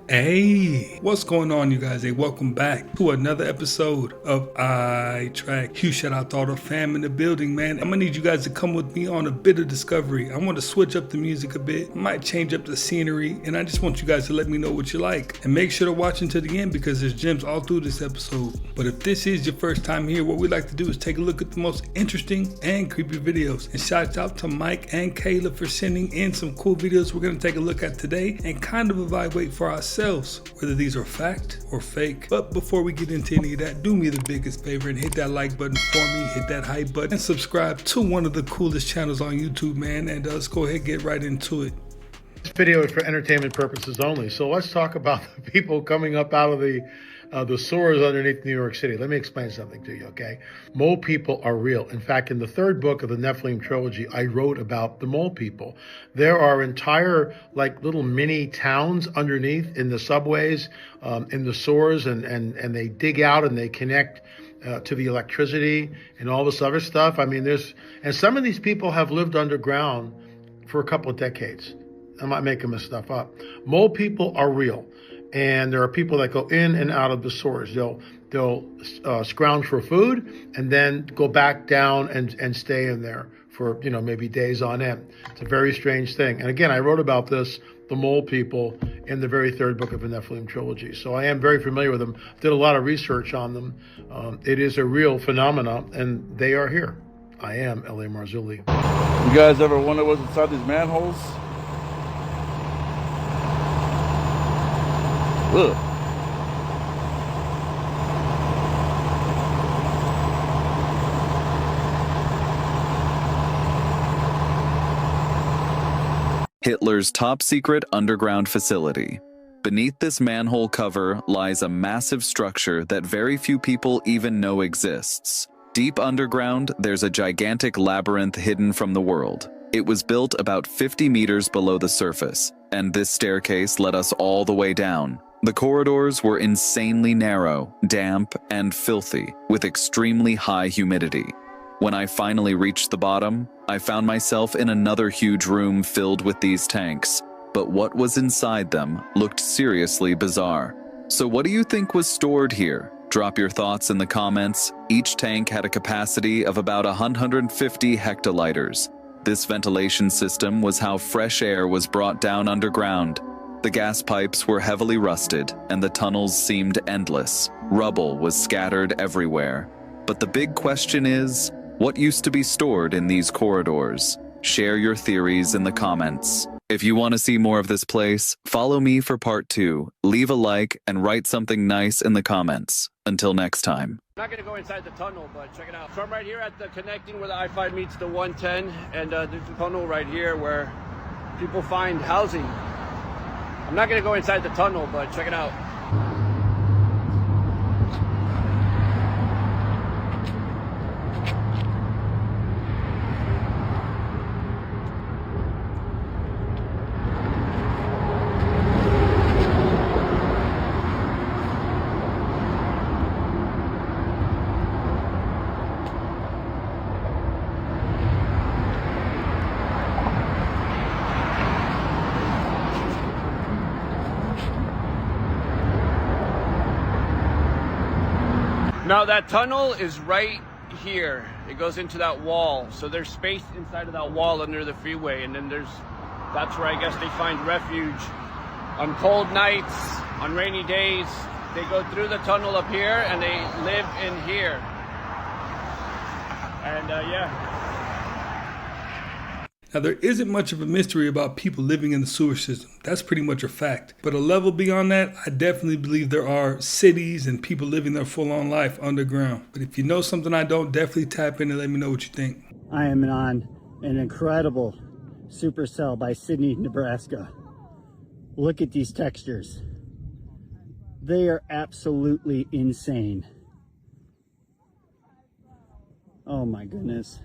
Hey, what's going on, you guys? Hey, welcome back to another episode of I Track. Huge shout out to all the fam in the building, man. I'm gonna need you guys to come with me on a bit of discovery. I want to switch up the music a bit, might change up the scenery, and I just want you guys to let me know what you like. And make sure to watch until the end because there's gems all through this episode. But if this is your first time here, what we like to do is take a look at the most interesting and creepy videos. And shout out to Mike and Kayla for sending in some cool videos we're gonna take a look at today and kind of evaluate for ourselves whether these are fact or fake. But before we get into any of that, do me the biggest favor and hit that like button for me, hit that hype button, and subscribe to one of the coolest channels on YouTube, man. And let's go ahead and get right into it. This video is for entertainment purposes only. So let's talk about the people coming up out of the sewers underneath New York City. Let me explain something to you, okay? Mole people are real. In fact, in the third book of the Nephilim trilogy, I wrote about the mole people. There are entire, like, little mini towns underneath in the subways, in the sewers, and they dig out and they connect to the electricity and all this other stuff. I mean, and some of these people have lived underground for a couple of decades. I'm not making this stuff up. Mole people are real. And there are people that go in and out of the sewers. They'll scrounge for food and then go back down and stay in there for, maybe days on end. It's a very strange thing. And again, I wrote about this, the mole people, in the very third book of the Nephilim trilogy. So I am very familiar with them. Did a lot of research on them. It is a real phenomenon, and they are here. I am L.A. Marzulli. You guys ever wonder what's inside these manholes? Ugh. Hitler's top-secret underground facility. Beneath this manhole cover lies a massive structure that very few people even know exists. Deep underground, there's a gigantic labyrinth hidden from the world. It was built about 50 meters below the surface, and this staircase led us all the way down. The corridors were insanely narrow, damp, and filthy, with extremely high humidity. When I finally reached the bottom, I found myself in another huge room filled with these tanks, but what was inside them looked seriously bizarre. So what do you think was stored here? Drop your thoughts in the comments. Each tank had a capacity of about 150 hectoliters. This ventilation system was how fresh air was brought down underground. The gas pipes were heavily rusted, and the tunnels seemed endless. Rubble was scattered everywhere. But the big question is, what used to be stored in these corridors? Share your theories in the comments. If you want to see more of this place, follow me for part 2. Leave a like and write something nice in the comments. Until next time. I'm not going to go inside the tunnel, but check it out. So I'm right here at the connecting where the I-5 meets the 110, and there's a tunnel right here where people find housing. I'm not going to go inside the tunnel, but check it out. Now that tunnel is right here. It goes into that wall. So there's space inside of that wall under the freeway. And then that's where I guess they find refuge on cold nights, on rainy days. They go through the tunnel up here and they live in here. And yeah. Now, there isn't much of a mystery about people living in the sewer system. That's pretty much a fact. But a level beyond that, I definitely believe there are cities and people living their full-on life underground. But if you know something I don't, definitely tap in and let me know what you think. I am on an incredible supercell by Sydney, Nebraska. Look at these textures. They are absolutely insane. Oh my goodness.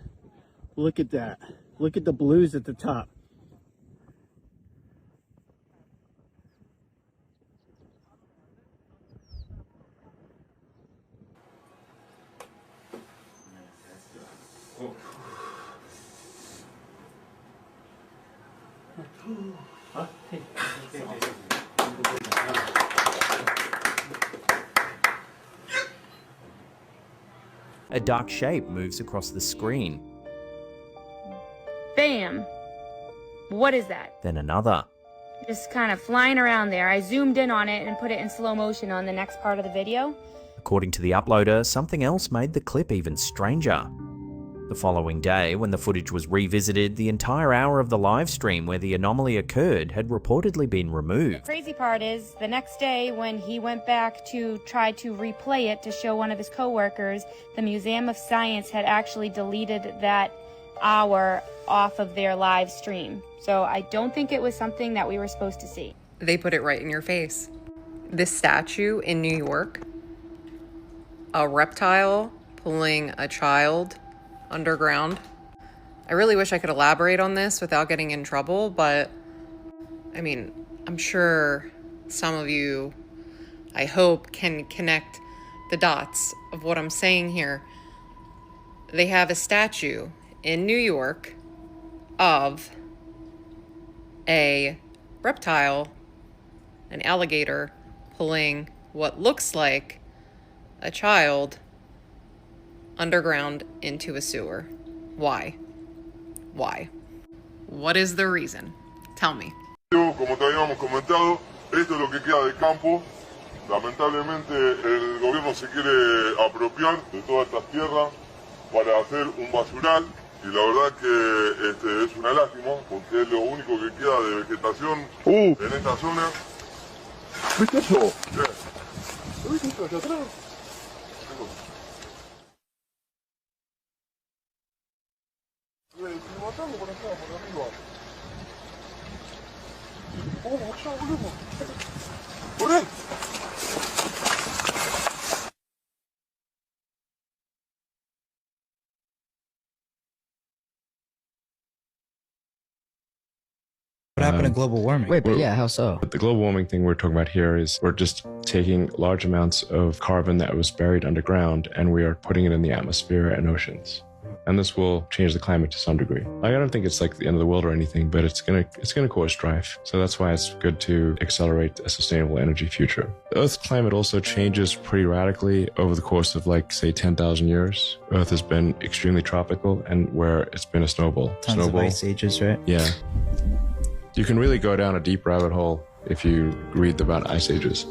Look at that. Look at the blues at the top. a dark shape moves across the screen. Bam! What is that? Then another. Just kind of flying around there. I zoomed in on it and put it in slow motion on the next part of the video. According to the uploader, something else made the clip even stranger. The following day, when the footage was revisited, the entire hour of the live stream where the anomaly occurred had reportedly been removed. The crazy part is, the next day when he went back to try to replay it to show one of his coworkers, the Museum of Science had actually deleted that hour off of their live stream. So I don't think it was something that we were supposed to see. They put it right in your face. This statue in New York, a reptile pulling a child underground. I really wish I could elaborate on this without getting in trouble, but I mean, I'm sure some of you, I hope, can connect the dots of what I'm saying here. They have a statue in New York of a reptile, an alligator, pulling what looks like a child underground into a sewer. Why? Why? What is the reason? Tell me. Como te habíamos comentado, esto es lo que queda de campo. Lamentablemente el gobierno se quiere apropiar de todas estas tierras para hacer un basural y la verdad que es una lástima porque es lo único que queda de vegetación en esta zona. ¿Viste eso? ¿Qué? ¿Viste eso allá atrás? Matando por acá, por arriba. Allá, boludo. Por él. What happened to global warming? Wait, but yeah, how so? The global warming thing we're talking about here is we're just taking large amounts of carbon that was buried underground and we are putting it in the atmosphere and oceans. And this will change the climate to some degree. Like, I don't think it's like the end of the world or anything, but it's gonna cause strife. So that's why it's good to accelerate a sustainable energy future. The Earth's climate also changes pretty radically over the course of, like, say, 10,000 years. Earth has been extremely tropical and where it's been a snowball. Tons of ice ages, right? Yeah. You can really go down a deep rabbit hole if you read about ice ages.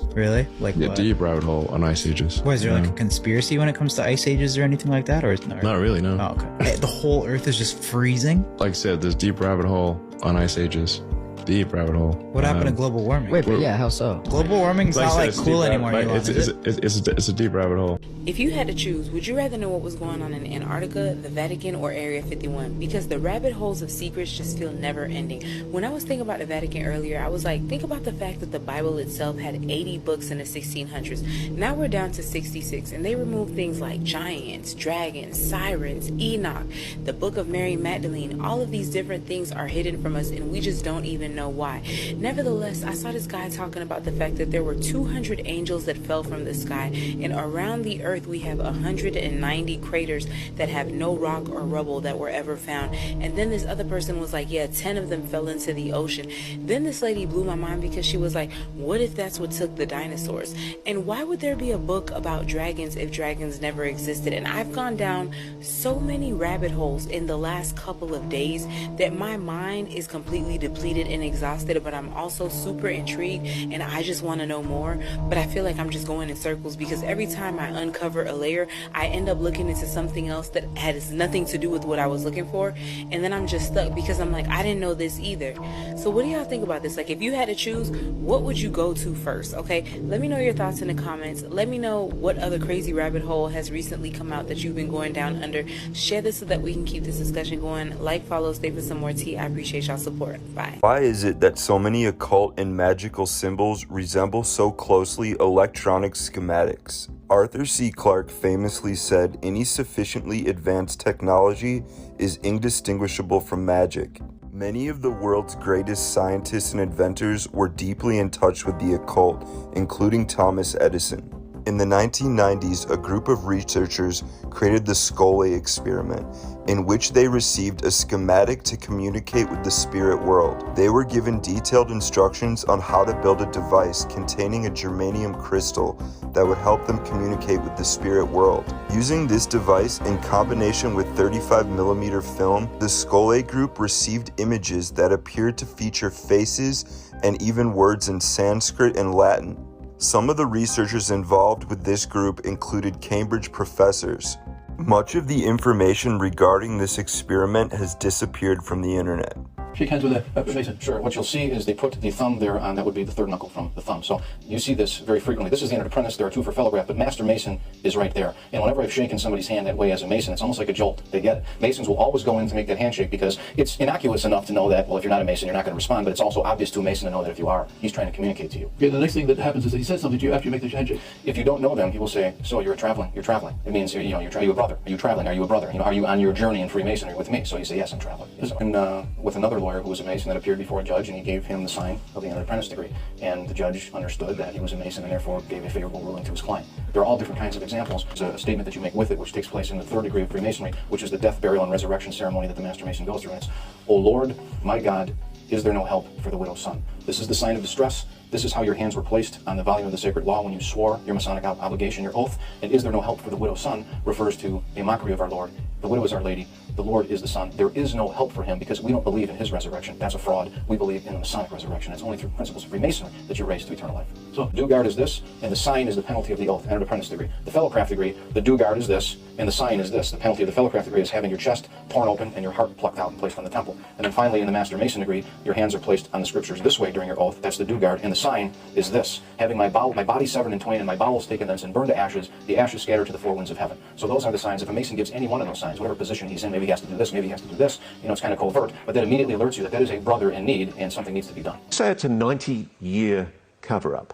Like Yeah, what? deep rabbit hole on ice ages. What, is there like a conspiracy when it comes to ice ages or anything like that? Or is not really, no. Oh, okay. The whole Earth is just freezing? Like I said, there's deep rabbit hole on ice ages. Deep rabbit hole. What happened to global warming? Wait, but yeah, how so? Global warming's not like cool anymore. It's a deep rabbit hole. If you had to choose, would you rather know what was going on in Antarctica, the Vatican, or Area 51? Because the rabbit holes of secrets just feel never ending. When I was thinking about the Vatican earlier, I was like, think about the fact that the Bible itself had 80 books in the 1600s. Now we're down to 66, and they removed things like giants, dragons, sirens, Enoch, the Book of Mary Magdalene. All of these different things are hidden from us, and we just don't even know why. Nevertheless, I saw this guy talking about the fact that there were 200 angels that fell from the sky, and around the earth we have 190 craters that have no rock or rubble that were ever found. And then this other person was like, yeah, 10 of them fell into the ocean. Then this lady blew my mind because she was like, what if that's what took the dinosaurs? And why would there be a book about dragons if dragons never existed? And I've gone down so many rabbit holes in the last couple of days that my mind is completely depleted and exhausted, but I'm also super intrigued and I just want to know more. But I feel like I'm just going in circles because every time I uncover a layer, I end up looking into something else that has nothing to do with what I was looking for, and then I'm just stuck because I'm like, I didn't know this either. So what do y'all think about this? Like, if you had to choose, what would you go to first? Okay, let me know your thoughts in the comments. Let me know what other crazy rabbit hole has recently come out that you've been going down under. Share this so that we can keep this discussion going. Like, follow, stay for some more tea. I appreciate y'all support. Bye. Why is it that so many occult and magical symbols resemble so closely electronic schematics? Arthur C. Clarke famously said any sufficiently advanced technology is indistinguishable from magic. Many of the world's greatest scientists and inventors were deeply in touch with the occult, including Thomas Edison. In the 1990s, a group of researchers created the Skole experiment, in which they received a schematic to communicate with the spirit world. They were given detailed instructions on how to build a device containing a germanium crystal that would help them communicate with the spirit world. Using this device in combination with 35mm film, the Skole group received images that appeared to feature faces and even words in Sanskrit and Latin. Some of the researchers involved with this group included Cambridge professors. Much of the information regarding this experiment has disappeared from the internet. Shake hands with a Mason. Sure. What you'll see is they put the thumb there on, that would be the third knuckle from the thumb. So you see this very frequently. This is the entered apprentice. There are two for fellowgraph, but Master Mason is right there. And whenever I've shaken somebody's hand that way as a Mason, it's almost like a jolt. They get it. Masons will always go in to make that handshake because it's innocuous enough to know that, well, if you're not a Mason, you're not going to respond, but it's also obvious to a Mason to know that if you are, he's trying to communicate to you. Okay, the next thing that happens is that he says something to you after you make the handshake. If you don't know them, he will say, so you're traveling. You're traveling. It means, are you a brother? Are you traveling? Are you a brother? Are you on your journey in Freemasonry with me? So you say, yes, I'm traveling. And with another lawyer who was a Mason that appeared before a judge, and he gave him the sign of the entered apprentice degree. And the judge understood that he was a Mason and therefore gave a favorable ruling to his client. There are all different kinds of examples. There's a statement that you make with it, which takes place in the third degree of Freemasonry, which is the death, burial, and resurrection ceremony that the Master Mason goes through. And it's, O Lord, my God, is there no help for the widow's son? This is the sign of distress. This is how your hands were placed on the volume of the sacred law when you swore your Masonic obligation, your oath. And is there no help for the widow's son refers to a mockery of our Lord. The widow is Our Lady. The Lord is the Son. There is no help for him because we don't believe in his resurrection. That's a fraud. We believe in the Masonic resurrection. It's only through principles of Freemasonry that you're raised to eternal life. So, do-guard is this, and the sign is the penalty of the oath, entered apprentice degree. The fellowcraft degree, the do-guard is this, and the sign is this. The penalty of the fellowcraft degree is having your chest torn open and your heart plucked out and placed on the temple. And then finally, in the Master Mason degree, your hands are placed on the scriptures this way during your oath. That's the do-guard, and the sign is this, having my body severed in twain and my bowels taken thence and burned to ashes, the ashes scattered to the four winds of heaven. So those are the signs. If a Mason gives any one of those signs, whatever position he's in, maybe he has to do this, maybe he has to do this, it's kind of covert, but that immediately alerts you that that is a brother in need and something needs to be done. Say it's a 90-year cover-up.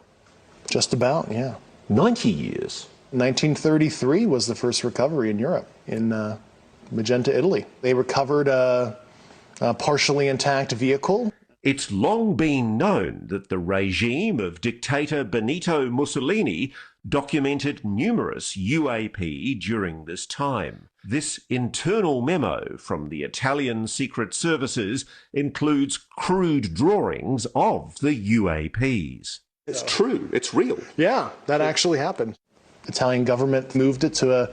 Just about, yeah. 90 years. 1933 was the first recovery in Europe, in Magenta, Italy. They recovered a partially intact vehicle. It's long been known that the regime of dictator Benito Mussolini documented numerous UAP during this time. This internal memo from the Italian secret services includes crude drawings of the UAPs. It's true. It's real. Yeah, that actually happened. Italian government moved it to a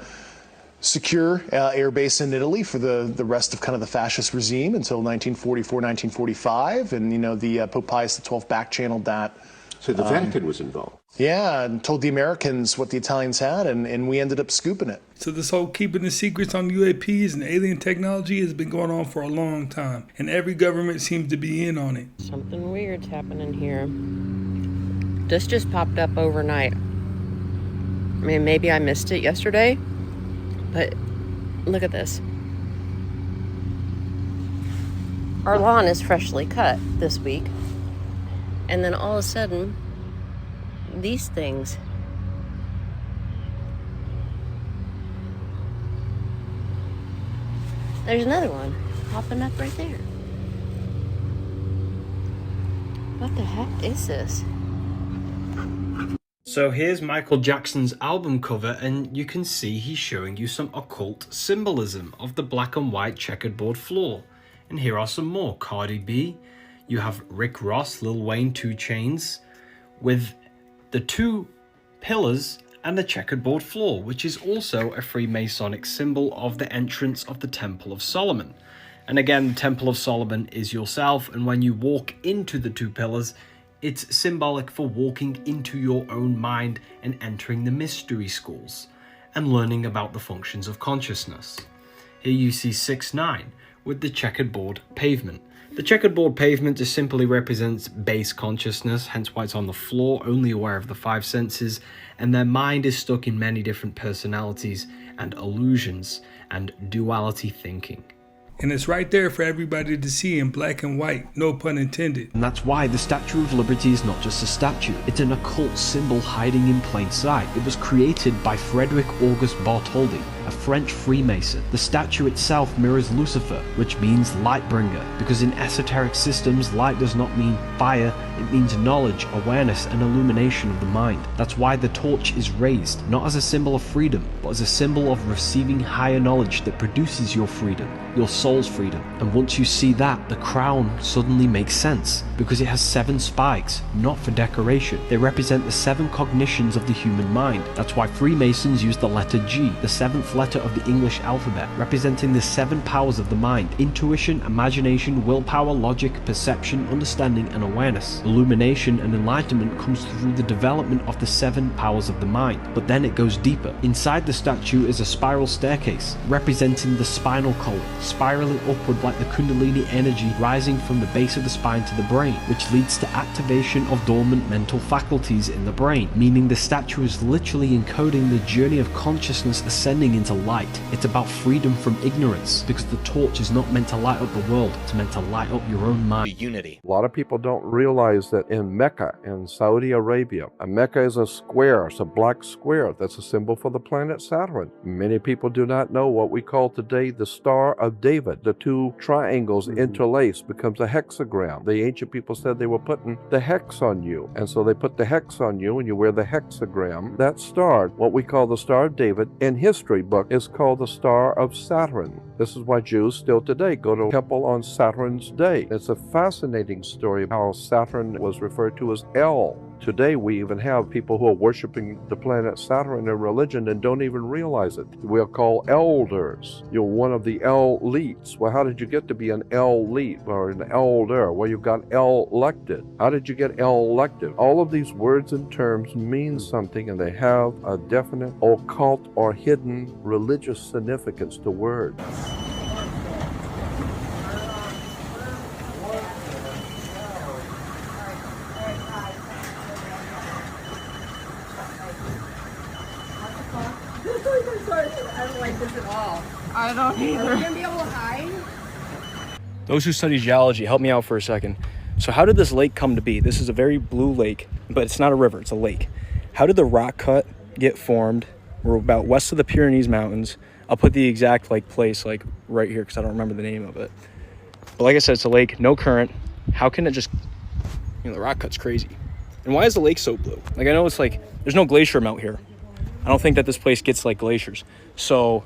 secure air base in Italy for the rest of kind of the fascist regime until 1944, 1945. And, the Pope Pius XII back-channeled that. So the Vatican was involved. Yeah, and told the Americans what the Italians had, and we ended up scooping it. So this whole keeping the secrets on UAPs and alien technology has been going on for a long time, and every government seems to be in on it. Something weird's happening here. This just popped up overnight. I mean, maybe I missed it yesterday, but look at this. Our lawn is freshly cut this week, and then all of a sudden, these things. There's another one popping up right there. What the heck is this? So here's Michael Jackson's album cover, and you can see he's showing you some occult symbolism of the black and white checkered board floor. And here are some more. Cardi B, you have Rick Ross, Lil Wayne, 2 Chainz, with the 2 pillars and the checkered board floor, which is also a Freemasonic symbol of the entrance of the Temple of Solomon. And again, the Temple of Solomon is yourself, and when you walk into the 2 pillars, it's symbolic for walking into your own mind and entering the mystery schools and learning about the functions of consciousness. Here you see 6-9 with the checkered board pavement. The checkered board pavement just simply represents base consciousness, hence why it's on the floor, only aware of the 5 senses, and their mind is stuck in many different personalities and illusions and duality thinking. And it's right there for everybody to see in black and white, no pun intended. And that's why the Statue of Liberty is not just a statue, it's an occult symbol hiding in plain sight. It was created by Frederick August Bartholdi, a French Freemason. The statue itself mirrors Lucifer, which means light bringer, because in esoteric systems, light does not mean fire, it means knowledge, awareness, and illumination of the mind. That's why the torch is raised, not as a symbol of freedom, but as a symbol of receiving higher knowledge that produces your freedom, your soul's freedom. And once you see that, the crown suddenly makes sense, because it has 7 spikes, not for decoration. They represent the 7 cognitions of the human mind. That's why Freemasons use the letter G, the 7th letter of the English alphabet, representing the 7 powers of the mind: intuition, imagination, willpower, logic, perception, understanding, and awareness. Illumination and enlightenment comes through the development of the 7 powers of the mind, but then it goes deeper. Inside the statue is a spiral staircase, representing the spinal column, spiraling upward like the Kundalini energy rising from the base of the spine to the brain, which leads to activation of dormant mental faculties in the brain, meaning the statue is literally encoding the journey of consciousness ascending into light. It's about freedom from ignorance, because the torch is not meant to light up the world, it's meant to light up your own mind. Unity. A lot of people don't realize that in Mecca, in Saudi Arabia, a Mecca is a square, it's a black square. That's a symbol for the planet Saturn. Many people do not know what we call today the Star of David. The 2 triangles interlaced becomes a hexagram. The ancient people said they were putting the hex on you, and so they put the hex on you and you wear the hexagram. That star, what we call the Star of David, in history book is called the Star of Saturn. This is why Jews still today go to temple on Saturn's day. It's a fascinating story of how Saturn was referred to as El. Today we even have people who are worshiping the planet Saturn in religion and don't even realize it. We're called elders. You're one of the elites. Well, how did you get to be an elite or an elder? Well, you got elected. How did you get elected? All of these words and terms mean something, and they have a definite occult or hidden religious significance to words. I don't like this at all. I don't either. Are we gonna be able to hide? Those who study geology, help me out for a second. So how did this lake come to be? This is a very blue lake, but it's not a river, it's a lake. How did the rock cut get formed? We're about west of the Pyrenees Mountains. I'll put the exact place right here because I don't remember the name of it. But like I said, it's a lake, no current. How can it just, the rock cut's crazy. And why is the lake so blue? I know it's there's no glacier melt here. I don't think that this place gets glaciers. So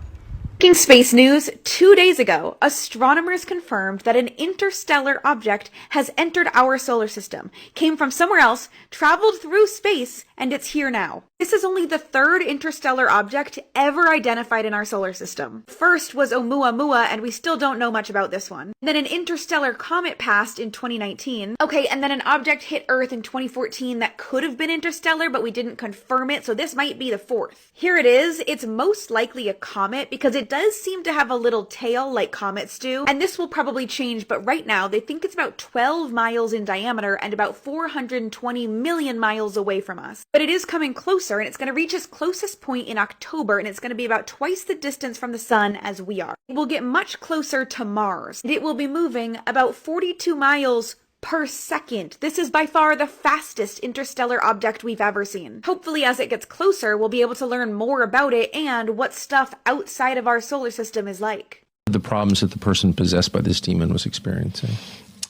Breaking space news, 2 days ago, astronomers confirmed that an interstellar object has entered our solar system, came from somewhere else, traveled through space, and it's here now. This is only the 3rd interstellar object ever identified in our solar system. First was Oumuamua, and we still don't know much about this one. Then an interstellar comet passed in 2019. Okay, and then an object hit Earth in 2014 that could have been interstellar, but we didn't confirm it, so this might be the 4th. Here it is. It's most likely a comet because it does seem to have a little tail like comets do, and this will probably change, but right now they think it's about 12 miles in diameter and about 420 million miles away from us. But it is coming closer, and it's going to reach its closest point in October, and it's going to be about twice the distance from the sun as we are. It will get much closer to Mars, and it will be moving about 42 miles per second. This is by far the fastest interstellar object we've ever seen. Hopefully, as it gets closer, we'll be able to learn more about it and what stuff outside of our solar system is like. The problems that the person possessed by this demon was experiencing.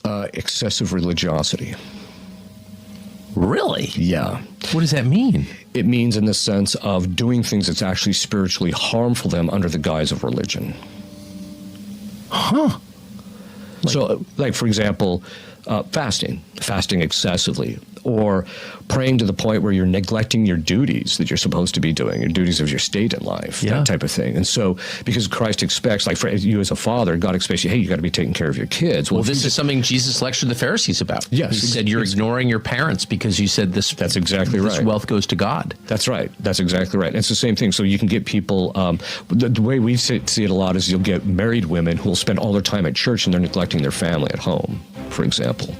Excessive religiosity. Really? Yeah. What does that mean? It means in the sense of doing things that's actually spiritually harmful to them under the guise of religion. Huh. So, for example, fasting excessively, or praying to the point where you're neglecting your duties that you're supposed to be doing, your duties of your state in life, that type of thing. And so, because Christ expects, for you as a father, God expects you, hey, you got to be taking care of your kids. Well, this is something Jesus lectured the Pharisees about. Yes. He said you're ignoring your parents because you said this. That's exactly right. This wealth goes to God. That's right. That's exactly right. And it's the same thing. So you can get people, the way we see it a lot is you'll get married women who will spend all their time at church and they're neglecting their family at home, for example.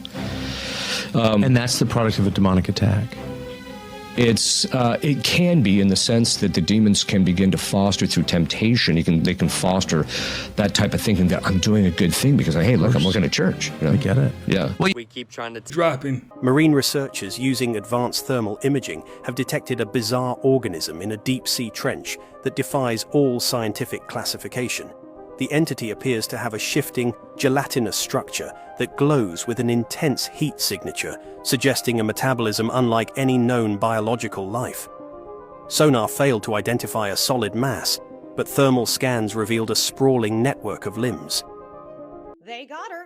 And that's the product of a demonic attack. it can be in the sense that the demons can begin to foster through temptation. They can foster that type of thinking that I'm doing a good thing because hey, look, I'm working at church. You know? I get it. Yeah. We keep trying to dropping. Marine researchers using advanced thermal imaging have detected a bizarre organism in a deep-sea trench that defies all scientific classification. The entity appears to have a shifting, gelatinous structure that glows with an intense heat signature, suggesting a metabolism unlike any known biological life. Sonar failed to identify a solid mass, but thermal scans revealed a sprawling network of limbs. They got her.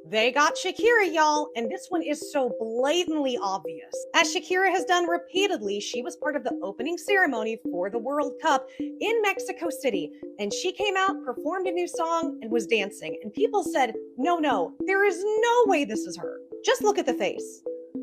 They got Shakira, y'all, and this one is so blatantly obvious. As Shakira has done repeatedly, she was part of the opening ceremony for the World Cup in Mexico City, and she came out, performed a new song, and was dancing. And people said, no, there is no way this is her. Just look at the face.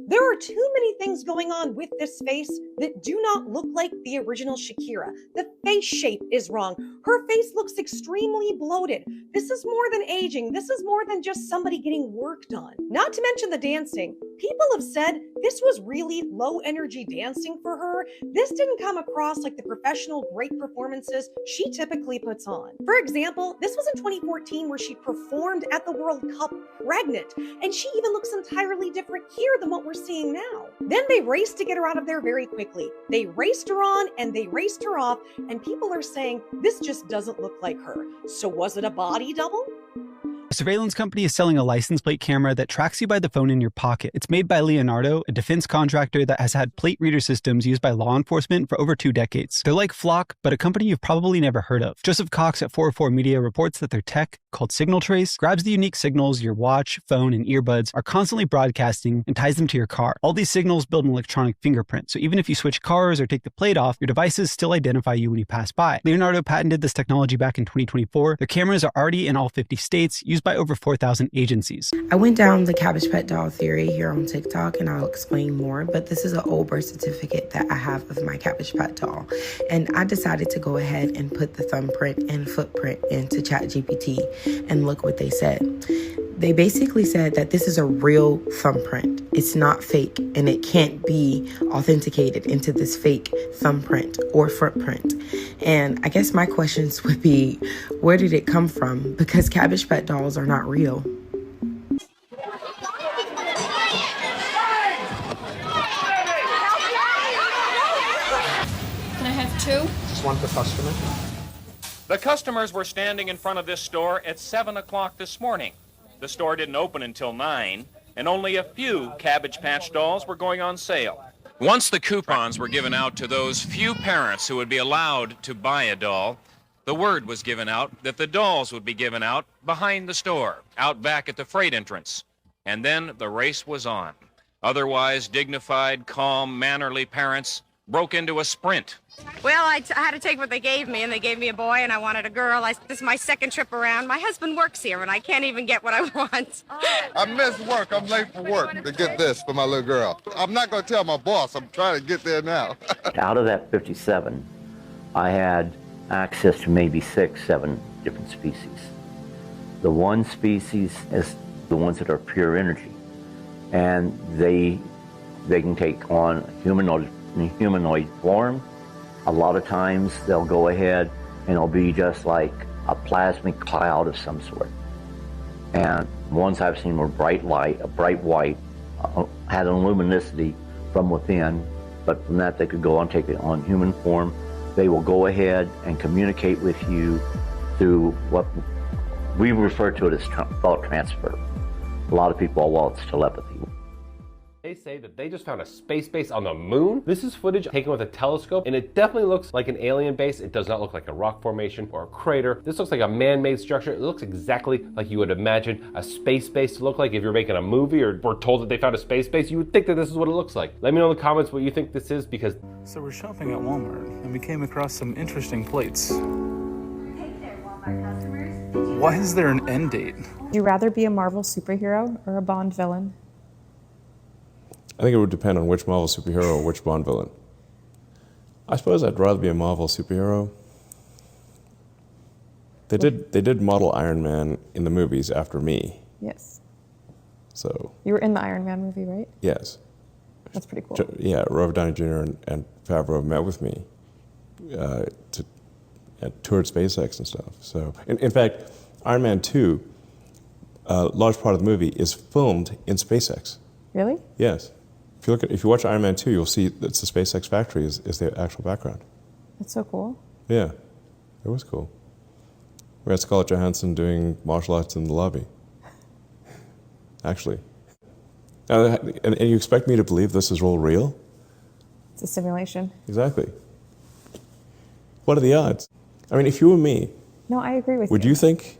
There are too many things going on with this face that do not look like the original Shakira. The face shape is wrong. Her face looks extremely bloated. This is more than aging. This is more than just somebody getting work done. Not to mention the dancing. People have said this was really low energy dancing for her. This didn't come across like the professional great performances she typically puts on. For example, this was in 2014 where she performed at the World Cup pregnant, and she even looks entirely different here than what we're seeing now. Then they raced to get her out of there very quickly. They raced her on and they raced her off, and people are saying this just doesn't look like her. So was it a body double? A surveillance company is selling a license plate camera that tracks you by the phone in your pocket. It's made by Leonardo, a defense contractor that has had plate reader systems used by law enforcement for over 2 decades. They're like Flock, but a company you've probably never heard of. Joseph Cox at 404 Media reports that their tech, called Signal Trace, grabs the unique signals your watch, phone, and earbuds are constantly broadcasting and ties them to your car. All these signals build an electronic fingerprint, so even if you switch cars or take the plate off, your devices still identify you when you pass by. Leonardo patented this technology back in 2024. Their cameras are already in all 50 states, used by over 4,000 agencies. I went down the Cabbage Patch doll theory here on TikTok, and I'll explain more, but this is an old birth certificate that I have of my Cabbage Patch doll. And I decided to go ahead and put the thumbprint and footprint into ChatGPT, and look what they said. They basically said that this is a real thumbprint. It's not fake, and it can't be authenticated into this fake thumbprint or footprint. And I guess my questions would be, where did it come from? Because Cabbage Patch dolls are not real. Can I have 2? Just want the customer. The customers were standing in front of this store at 7 o'clock this morning. The store didn't open until 9, and only a few Cabbage Patch dolls were going on sale. Once the coupons were given out to those few parents who would be allowed to buy a doll, the word was given out that the dolls would be given out behind the store, out back at the freight entrance. And then the race was on. Otherwise dignified, calm, mannerly parents broke into a sprint. Well, I had to take what they gave me, and they gave me a boy, and I wanted a girl. This is my second trip around. My husband works here, and I can't even get what I want. I missed work. I'm late for work to get this for my little girl. I'm not going to tell my boss. I'm trying to get there now. Out of that 57, I had access to maybe 6, 7 different species. The one species is the ones that are pure energy, and they can take on humanoid form. A lot of times they'll go ahead and it'll be just like a plasmic cloud of some sort. And ones I've seen were bright light, a bright white, had an luminosity from within, but from that they could go on, take it on human form. They will go ahead and communicate with you through what we refer to it as thought transfer. A lot of people, well, it's telepathy. They say that they just found a space base on the moon. This is footage taken with a telescope, and it definitely looks like an alien base. It does not look like a rock formation or a crater. This looks like a man-made structure. It looks exactly like you would imagine a space base to look like. If you're making a movie or were told that they found a space base, you would think that this is what it looks like. Let me know in the comments what you think this is, because... So we're shopping at Walmart, and we came across some interesting plates. Hey there, Walmart customers. Why is there an end date? Would you rather be a Marvel superhero or a Bond villain? I think it would depend on which Marvel superhero or which Bond villain. I suppose I'd rather be a Marvel superhero. They did model Iron Man in the movies after me. Yes. So. You were in the Iron Man movie, right? Yes. That's pretty cool. Robert Downey Jr. and Favreau met with me toured SpaceX and stuff. So, in fact, Iron Man 2, a large part of the movie is filmed in SpaceX. Really? Yes. If you watch Iron Man 2, you'll see that the SpaceX factory is the actual background. That's so cool. Yeah, it was cool. We had Scarlett Johansson doing martial arts in the lobby. Actually. And you expect me to believe this is all real? It's a simulation. Exactly. What are the odds? I mean, if you were me, No, I agree with you. would you think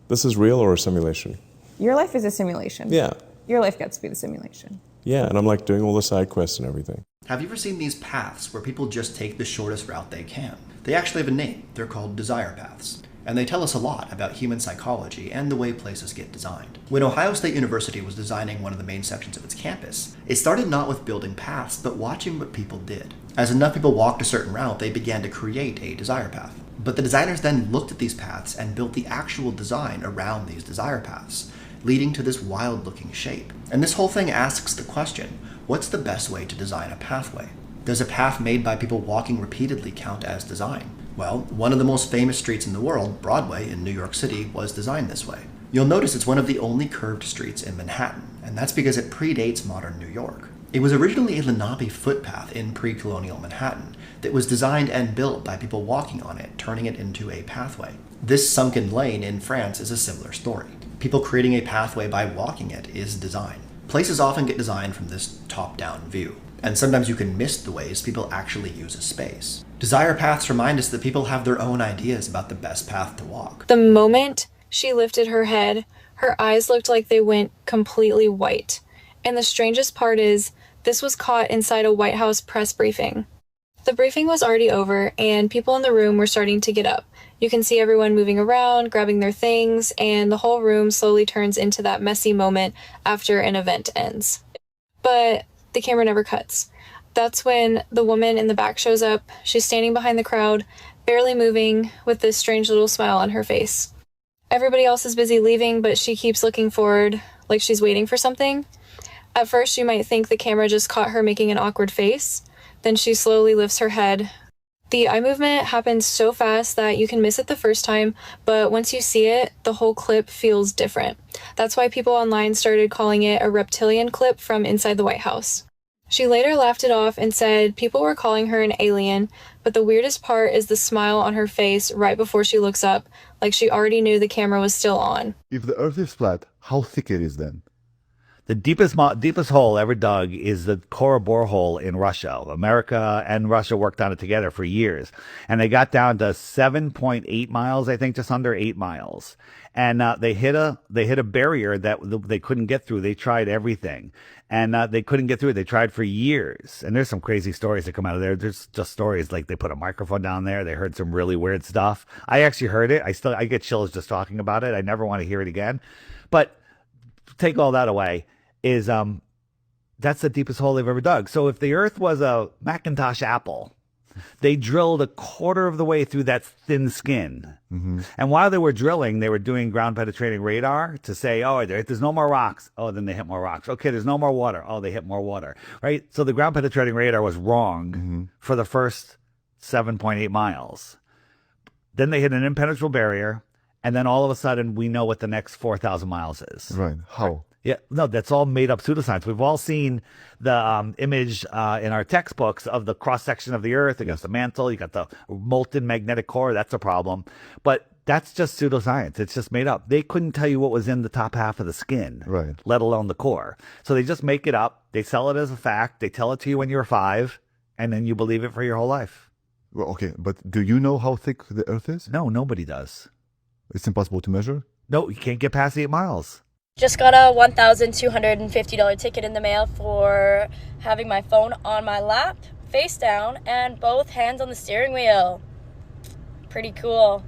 this is real or a simulation? Your life is a simulation. Yeah. Your life gets to be the simulation. Yeah, and I'm like doing all the side quests and everything. Have you ever seen these paths where people just take the shortest route they can? They actually have a name. They're called desire paths. And they tell us a lot about human psychology and the way places get designed. When Ohio State University was designing one of the main sections of its campus, it started not with building paths, but watching what people did. As enough people walked a certain route, they began to create a desire path. But the designers then looked at these paths and built the actual design around these desire paths, leading to this wild-looking shape. And this whole thing asks the question, what's the best way to design a pathway? Does a path made by people walking repeatedly count as design? Well, one of the most famous streets in the world, Broadway in New York City, was designed this way. You'll notice it's one of the only curved streets in Manhattan, and that's because it predates modern New York. It was originally a Lenape footpath in pre-colonial Manhattan that was designed and built by people walking on it, turning it into a pathway. This sunken lane in France is a similar story. People creating a pathway by walking it is design. Places often get designed from this top-down view, and sometimes you can miss the ways people actually use a space. Desire paths remind us that people have their own ideas about the best path to walk. The moment she lifted her head, her eyes looked like they went completely white. And the strangest part is, this was caught inside a White House press briefing. The briefing was already over, and people in the room were starting to get up. You can see everyone moving around, grabbing their things, and the whole room slowly turns into that messy moment after an event ends. But the camera never cuts. That's when the woman in the back shows up. She's standing behind the crowd, barely moving, with this strange little smile on her face. Everybody else is busy leaving, but she keeps looking forward, like she's waiting for something. At first, you might think the camera just caught her making an awkward face. Then she slowly lifts her head. The eye movement happens so fast that you can miss it the first time, but once you see it, the whole clip feels different. That's why people online started calling it a reptilian clip from inside the White House. She later laughed it off and said people were calling her an alien, but the weirdest part is the smile on her face right before she looks up, like she already knew the camera was still on. If the Earth is flat, how thick it is then? The deepest hole ever dug is the Kora borehole in Russia. America and Russia worked on it together for years. And they got down to 7.8 miles, I think, just under 8 miles. And they hit a barrier that they couldn't get through. They tried everything. And they couldn't get through it. They tried for years. And there's some crazy stories that come out of there. There's just stories like they put a microphone down there. They heard some really weird stuff. I actually heard it. I get chills just talking about it. I never want to hear it again. But take all that away. That's the deepest hole they've ever dug. So if the Earth was a Macintosh apple, they drilled a quarter of the way through that thin skin. Mm-hmm. And while they were drilling, they were doing ground penetrating radar to say, oh, there's no more rocks. Oh, then they hit more rocks. Okay, there's no more water. Oh, they hit more water. Right? So the ground penetrating radar was wrong for the first 7.8 miles. Then they hit an impenetrable barrier. And then all of a sudden, we know what the next 4,000 miles is. Right. How? Yeah, no, that's all made up pseudoscience. We've all seen the image in our textbooks of the cross section of the Earth. You got the mantle, you got the molten magnetic core. That's a problem. But that's just pseudoscience. It's just made up. They couldn't tell you what was in the top half of the skin, right, let alone the core. So they just make it up. They sell it as a fact. They tell it to you when you're 5, and then you believe it for your whole life. Well, okay, but do you know how thick the Earth is? No, nobody does. It's impossible to measure? No, you can't get past 8 miles. Just got a $1,250 ticket in the mail for having my phone on my lap, face down, and both hands on the steering wheel. Pretty cool.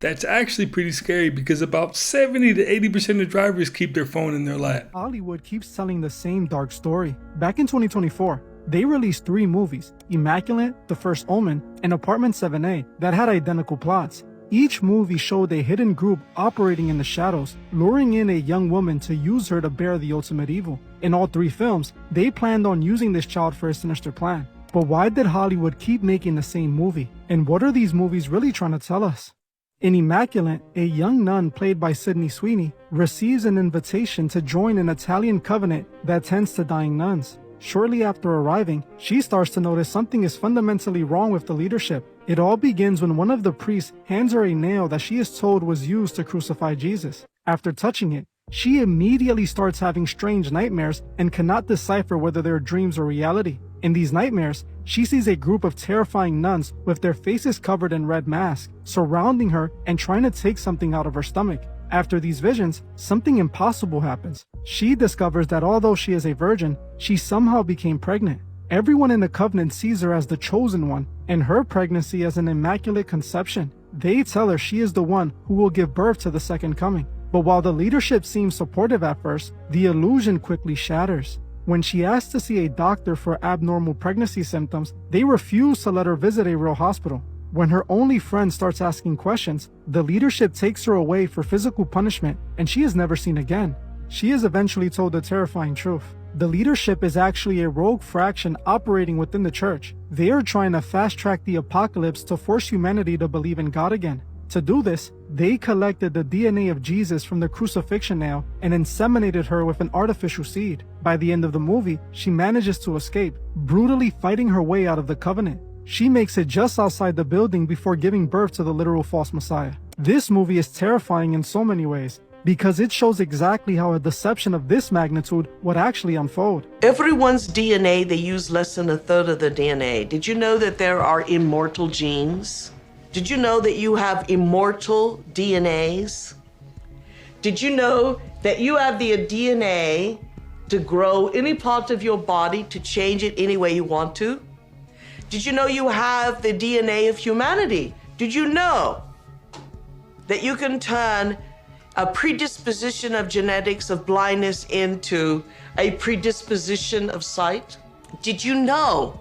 That's actually pretty scary because about 70 to 80% of drivers keep their phone in their lap. Hollywood keeps telling the same dark story. Back in 2024, they released 3 movies, Immaculate, The First Omen, and Apartment 7A, that had identical plots. Each movie showed a hidden group operating in the shadows, luring in a young woman to use her to bear the ultimate evil. In all 3 films, they planned on using this child for a sinister plan. But why did Hollywood keep making the same movie? And what are these movies really trying to tell us? In Immaculate, a young nun played by Sydney Sweeney receives an invitation to join an Italian convent that tends to dying nuns. Shortly after arriving, she starts to notice something is fundamentally wrong with the leadership. It all begins when one of the priests hands her a nail that she is told was used to crucify Jesus. After touching it, she immediately starts having strange nightmares and cannot decipher whether they're dreams or reality. In these nightmares, she sees a group of terrifying nuns with their faces covered in red masks, surrounding her and trying to take something out of her stomach. After these visions, something impossible happens. She discovers that although she is a virgin, she somehow became pregnant. Everyone in the covenant sees her as the chosen one, and her pregnancy as an immaculate conception. They tell her she is the one who will give birth to the second coming. But while the leadership seems supportive at first, the illusion quickly shatters. When she asks to see a doctor for abnormal pregnancy symptoms, they refuse to let her visit a real hospital. When her only friend starts asking questions, the leadership takes her away for physical punishment, and she is never seen again. She is eventually told the terrifying truth. The leadership is actually a rogue fraction operating within the church. They are trying to fast-track the apocalypse to force humanity to believe in God again. To do this, they collected the DNA of Jesus from the crucifixion nail and inseminated her with an artificial seed. By the end of the movie, she manages to escape, brutally fighting her way out of the covenant. She makes it just outside the building before giving birth to the literal false Messiah. This movie is terrifying in so many ways, because it shows exactly how a deception of this magnitude would actually unfold. Everyone's DNA, they use less than a third of the DNA. Did you know that there are immortal genes? Did you know that you have immortal DNAs? Did you know that you have the DNA to grow any part of your body, to change it any way you want to? Did you know you have the DNA of humanity? Did you know that you can turn a predisposition of genetics of blindness into a predisposition of sight? Did you know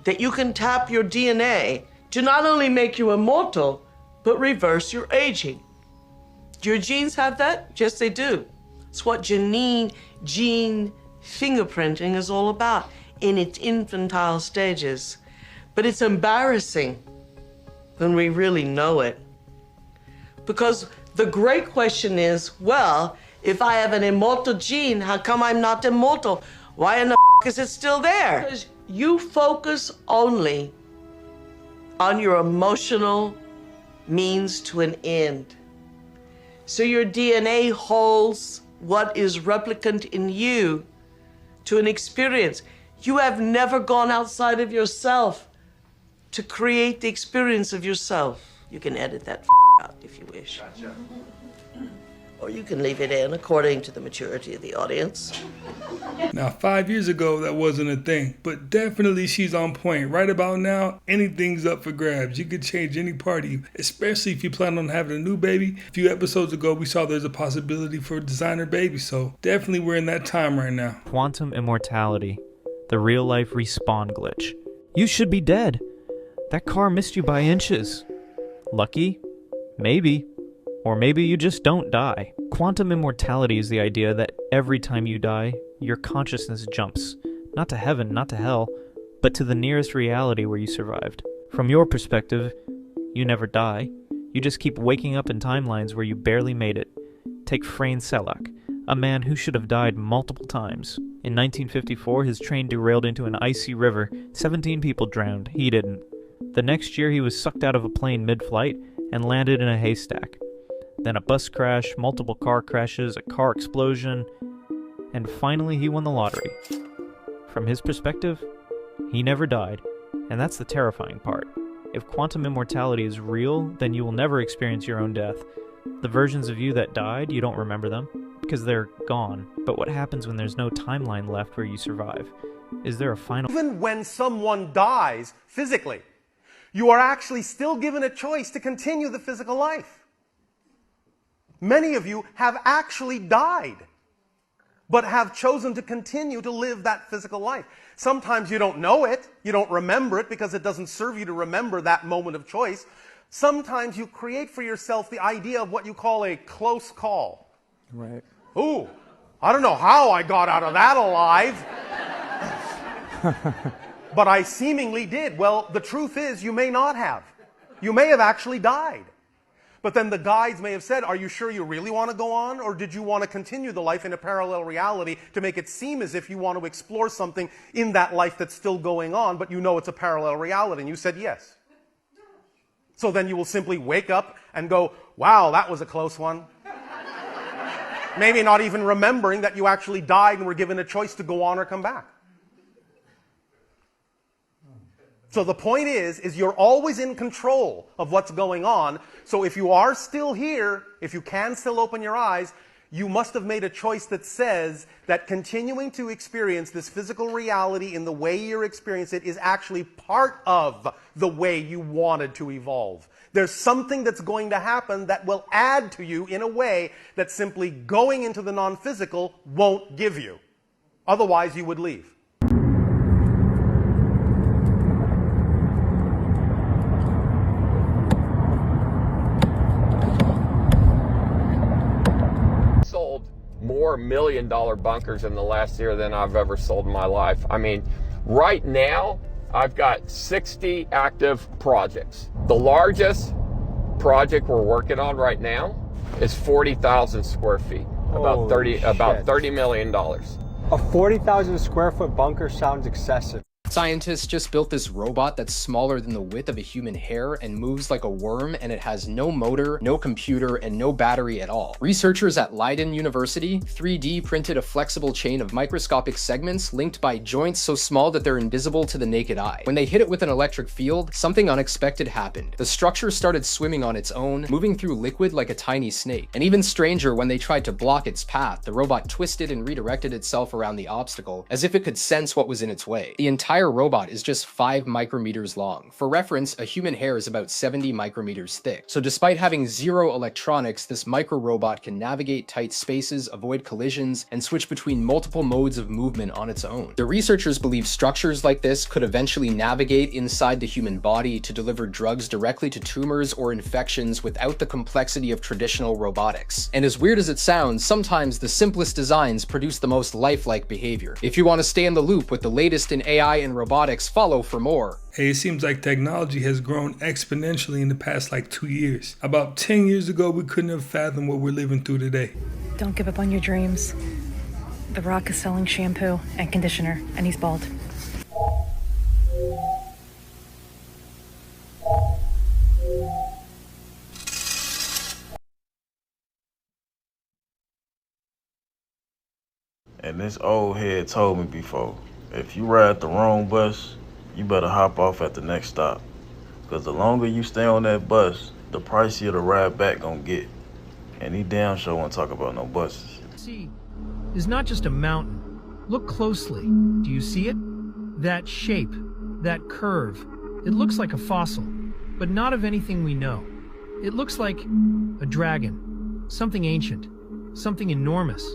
that you can tap your DNA to not only make you immortal, but reverse your aging? Do your genes have that? Yes, they do. It's what gene fingerprinting is all about in its infantile stages. But it's embarrassing when we really know it. Because the great question is, well, if I have an immortal gene, how come I'm not immortal? Why in the is it still there? Because you focus only on your emotional means to an end. So your DNA holds what is replicant in you to an experience. You have never gone outside of yourself to create the experience of yourself. You can edit that out if you wish. Gotcha. Or you can leave it in according to the maturity of the audience. Now, 5 years ago, that wasn't a thing, but definitely she's on point. Right about now, anything's up for grabs. You could change any part of you, especially if you plan on having a new baby. A few episodes ago, we saw there's a possibility for a designer baby, so definitely we're in that time right now. Quantum immortality, the real-life respawn glitch. You should be dead. That car missed you by inches. Lucky? Maybe. Or maybe you just don't die. Quantum immortality is the idea that every time you die, your consciousness jumps. Not to heaven, not to hell, but to the nearest reality where you survived. From your perspective, you never die. You just keep waking up in timelines where you barely made it. Take Frane Selak, a man who should have died multiple times. In 1954, his train derailed into an icy river. 17 people drowned. He didn't. The next year, he was sucked out of a plane mid-flight and landed in a haystack. Then a bus crash, multiple car crashes, a car explosion, and finally he won the lottery. From his perspective, he never died, and that's the terrifying part. If quantum immortality is real, then you will never experience your own death. The versions of you that died, you don't remember them, because they're gone. But what happens when there's no timeline left where you survive? Is there a final... Even when someone dies physically, you are actually still given a choice to continue the physical life. Many of you have actually died, but have chosen to continue to live that physical life. Sometimes you don't know it, you don't remember it because it doesn't serve you to remember that moment of choice, Sometimes you create for yourself the idea of what you call a close call. Right. Ooh, I don't know how I got out of that alive. But I seemingly did. Well, the truth is you may not have. You may have actually died. But then the guides may have said, are you sure you really want to go on? Or did you want to continue the life in a parallel reality to make it seem as if you want to explore something in that life that's still going on, but you know it's a parallel reality? And you said yes. So then you will simply wake up and go, wow, that was a close one. Maybe not even remembering that you actually died and were given a choice to go on or come back. So the point is you're always in control of what's going on. So if you are still here, if you can still open your eyes, you must have made a choice that says that continuing to experience this physical reality in the way you're experiencing it is actually part of the way you wanted to evolve. There's something that's going to happen that will add to you in a way that simply going into the non-physical won't give you. Otherwise, you would leave. Sold more million-dollar bunkers in the last year than I've ever sold in my life. I mean, right now, I've got 60 active projects. The largest project we're working on right now is 40,000 square feet, about $30 million. A 40,000 square foot bunker sounds excessive. Scientists just built this robot that's smaller than the width of a human hair and moves like a worm, and it has no motor, no computer, and no battery at all. Researchers at Leiden University 3D printed a flexible chain of microscopic segments linked by joints so small that they're invisible to the naked eye. When they hit it with an electric field, something unexpected happened. The structure started swimming on its own, moving through liquid like a tiny snake. And even stranger, when they tried to block its path, the robot twisted and redirected itself around the obstacle, as if it could sense what was in its way. The entire robot is just 5 micrometers long. For reference, a human hair is about 70 micrometers thick. So despite having zero electronics, this micro robot can navigate tight spaces, avoid collisions, and switch between multiple modes of movement on its own. The researchers believe structures like this could eventually navigate inside the human body to deliver drugs directly to tumors or infections without the complexity of traditional robotics. And as weird as it sounds, sometimes the simplest designs produce the most lifelike behavior. If you want to stay in the loop with the latest in AI and robotics, follow for more. Hey, it seems like technology has grown exponentially in the past 2 years. About 10 years ago, we couldn't have fathomed what we're living through today. Don't give up on your dreams. The Rock is selling shampoo and conditioner, and he's bald. And this old head told me before, if you ride the wrong bus, you better hop off at the next stop. Because the longer you stay on that bus, the pricier the ride back gonna get. And he damn sure won't talk about no buses. See, is not just a mountain. Look closely. Do you see it? That shape, that curve. It looks like a fossil, but not of anything we know. It looks like a dragon, something ancient, something enormous,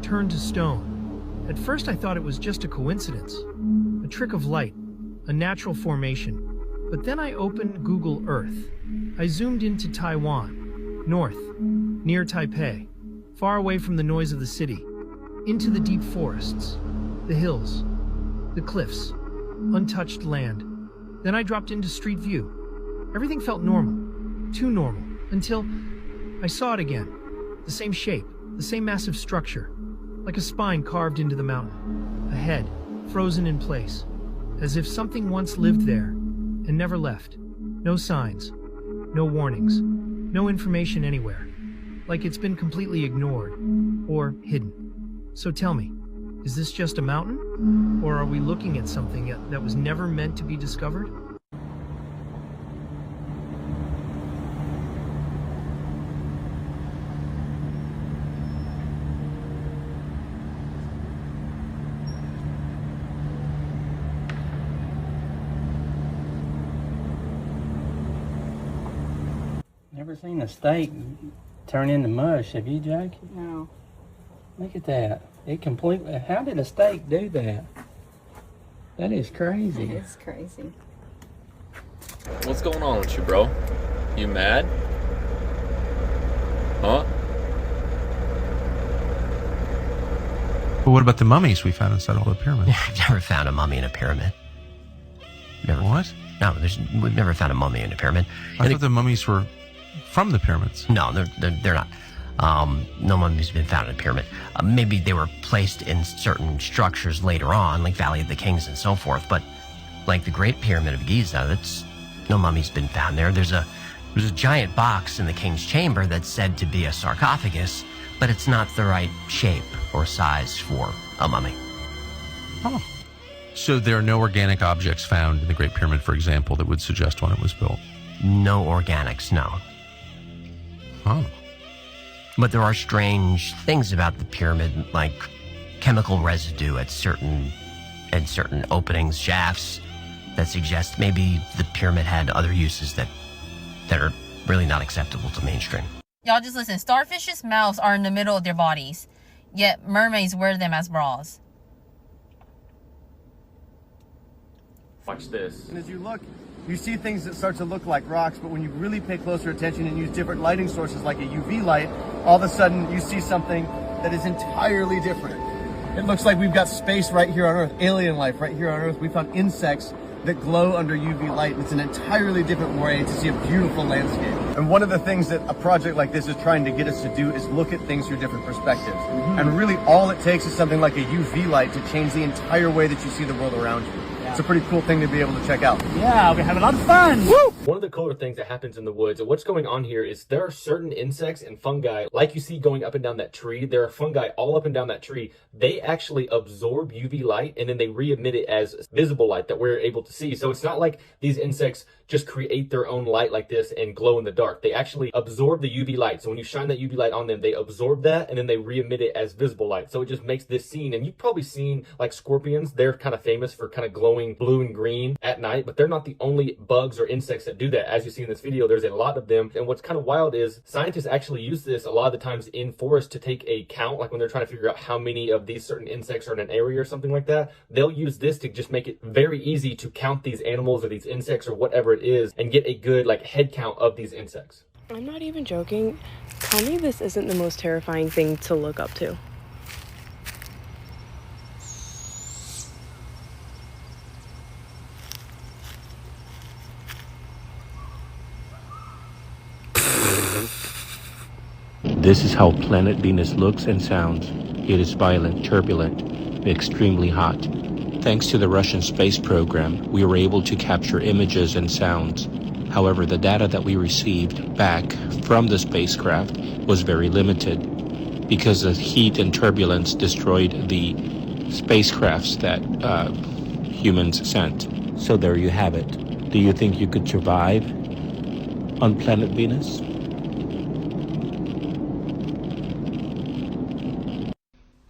turned to stone. At first I thought it was just a coincidence, a trick of light, a natural formation. But then I opened Google Earth. I zoomed into Taiwan, north, near Taipei, far away from the noise of the city, into the deep forests, the hills, the cliffs, untouched land. Then I dropped into Street View. Everything felt normal, too normal, until I saw it again. The same shape, the same massive structure, like a spine carved into the mountain, a head frozen in place, as if something once lived there and never left. No signs, no warnings, no information anywhere, like it's been completely ignored or hidden. So tell me, is this just a mountain, or are we looking at something that was never meant to be discovered? Never seen a steak turn into mush, have you, Jackie? No. Look at that. It completely, how did a steak do that? That is crazy. It's crazy. What's going on with you, bro? You mad? Huh? But what about the mummies we found inside all the pyramids? I've never found a mummy in a pyramid. Never. What? No, we've never found a mummy in a pyramid. I thought the mummies were from the pyramids. No, they're not. No mummy's been found in a pyramid. Maybe they were placed in certain structures later on, like Valley of the Kings and so forth. But like the Great Pyramid of Giza, no mummy's been found there. There's a giant box in the king's chamber that's said to be a sarcophagus, but it's not the right shape or size for a mummy. Oh. So there are no organic objects found in the Great Pyramid, for example, that would suggest when it was built? No organics, no. Oh. But there are strange things about the pyramid, like chemical residue at certain openings, shafts, that suggest maybe the pyramid had other uses that are really not acceptable to mainstream. Y'all just listen. Starfish's mouths are in the middle of their bodies, yet mermaids wear them as bras. Watch this. And as you look, you see things that start to look like rocks, but when you really pay closer attention and use different lighting sources like a UV light, all of a sudden you see something that is entirely different. It looks like we've got space right here on Earth, alien life right here on Earth. We found insects that glow under UV light, and it's an entirely different way to see a beautiful landscape. And one of the things that a project like this is trying to get us to do is look at things through different perspectives. And really all it takes is something like a UV light to change the entire way that you see the world around you. It's a pretty cool thing to be able to check out. Yeah, we have a lot of fun. Woo! One of the cooler things that happens in the woods, and what's going on here, is there are certain insects and fungi, like you see going up and down that tree. There are fungi all up and down that tree. They actually absorb UV light, and then they re-emit it as visible light that we're able to see. So it's not like these insects just create their own light like this and glow in the dark. They actually absorb the UV light. So when you shine that UV light on them, they absorb that, and then they re-emit it as visible light. So it just makes this scene, and you've probably seen like scorpions. They're kind of famous for kind of glowing blue and green at night, but they're not the only bugs or insects that do that. As you see in this video, there's a lot of them. And what's kind of wild is scientists actually use this a lot of the times in forests to take a count, like when they're trying to figure out how many of these certain insects are in an area or something like that. They'll use this to just make it very easy to count these animals or these insects or whatever it is and get a good like head count of these insects. I'm not even joking. Tell me this isn't the most terrifying thing to look up to. This is how planet Venus looks and sounds. It is violent, turbulent, extremely hot. Thanks to the Russian space program, we were able to capture images and sounds. However, the data that we received back from the spacecraft was very limited because the heat and turbulence destroyed the spacecrafts that humans sent. So there you have it. Do you think you could survive on planet Venus?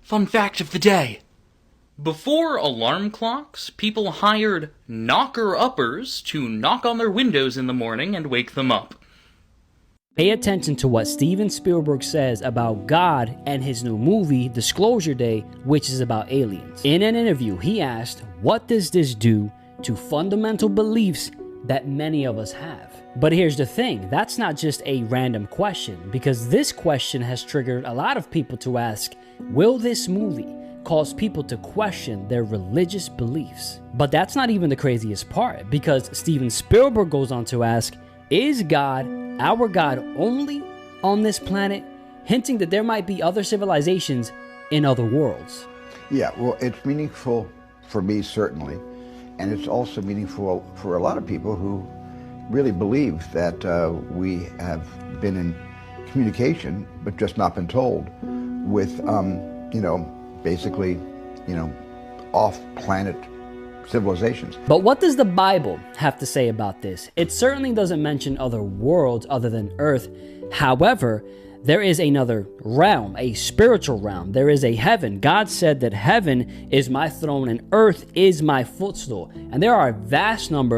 Fun fact of the day. Before alarm clocks, people hired knocker-uppers to knock on their windows in the morning and wake them up. Pay attention to what Steven Spielberg says about God and his new movie, Disclosure Day, which is about aliens. In an interview, he asked, what does this do to fundamental beliefs that many of us have? But here's the thing, that's not just a random question, because this question has triggered a lot of people to ask, will this movie cause people to question their religious beliefs? But that's not even the craziest part, because Steven Spielberg goes on to ask, is God, our God, only on this planet? Hinting that there might be other civilizations in other worlds. Yeah, well, it's meaningful for me, certainly. And it's also meaningful for a lot of people who really believe that we have been in communication, but just not been told, with, basically, off-planet civilizations. But what does the Bible have to say about this? It certainly doesn't mention other worlds other than Earth. However, there is another realm, a spiritual realm. There is a heaven. God said that heaven is my throne and earth is my footstool. And there are a vast number